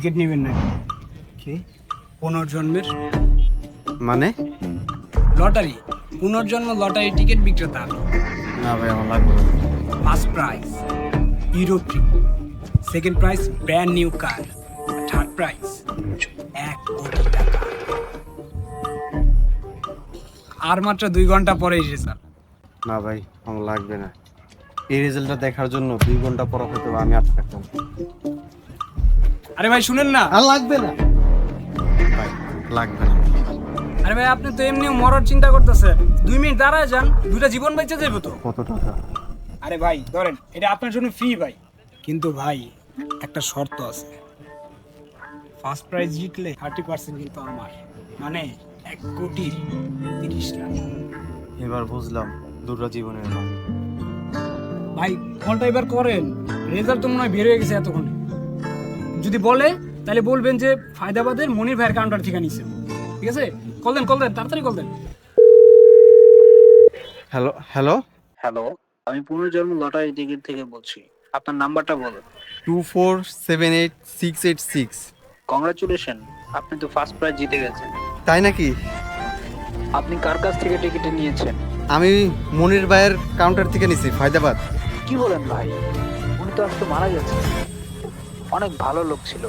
Ticket নেবেন না কি পুনর্জন্মের মানে? লটারি, পুনর্জন্ম লটারি টিকিট বিক্রেতা আমি। না ভাই, আমার লাগবে না। First prize Europe trip, second prize brand new car, third prize 1 কোটি টাকা। আর মাত্র 2 ঘন্টা পরেই রেজাল্ট। না ভাই, আমার লাগবে না। এই রেজাল্টটা দেখার জন্য 2 ঘন্টা পর হয়তো আমি আটকে থাকতাম। আরে ভাই শুনেন না। আর লাগবে না ভাই, লাগবে না। আরে ভাই আপনি তো এমনিও মরার চিন্তা করতেছে, 2 মিনিট দাঁড়ায় যান, 2টা জীবন বেঁচে যাবে তো। কত টাকা? আরে ভাই ধরেন, এটা আপনার জন্য ফ্রি ভাই, কিন্তু ভাই একটা শর্ত আছে। ফার্স্ট প্রাইজ জিতলে 30% কিন্তু আমার, মানে 1,30,00,000। এবার বুঝলাম দুটো জীবনের নাম। ভাই কলটা এবার করেন, রেজাল্ট তো মনে হয় বের হয়ে গেছে এতক্ষণ। যদি বলে তাহলে বলবেন যে ফায়দাবাদের মনির ভাইয়ের কাউন্টার থেকে নিছেন, ঠিক আছে? কল দেন তাড়াতাড়ি কল দেন। হ্যালো হ্যালো, হ্যালো, আমি পুনর্জন্ম লটারি টিকিট থেকে বলছি। আপনার নাম্বারটা বলুন। 2478686। কংগ্রাচুলেশন, আপনি তো ফার্স্ট প্রাইজ জিতে গেছেন। তাই নাকি? আপনি কার কাছ থেকে টিকিটটা নিয়েছেন? আমি মনির ভাইয়ের কাউন্টার থেকে নিছি, ফায়দাবাদ। কি বলেন ভাই, উনি তো আজকে মারা গেছেন। অনেক ভালো লোক ছিল।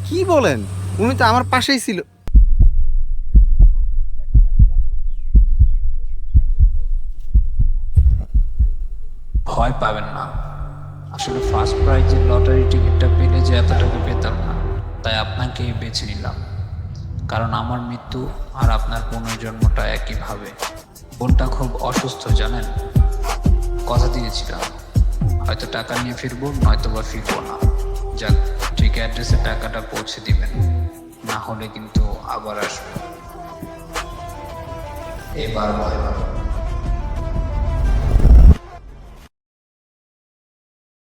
কি বলেন? উনি তো আমার পাশেই ছিল। ভয় পাবেন না, আসলে ফার্স্ট প্রাইজের লটারি টিকিটটা পেলে যে এত টাকা পেতাম না, তাই আপনাকেই বেছে নিলাম। কারণ আমার মৃত্যু আর আপনার পুনর্জন্মটা একইভাবে। বোনটা খুব অসুস্থ জানেন, কথা দিয়েছিলাম হয়তো টাকা নিয়ে ফিরবো, নয়তো বা ফিরবো না। যাক, ঠিক অ্যাড্রেসে টাকাটা পৌঁছে দিবেন, না হলে কিন্তু আবার আসবো। এবার ভয় পাবেন না।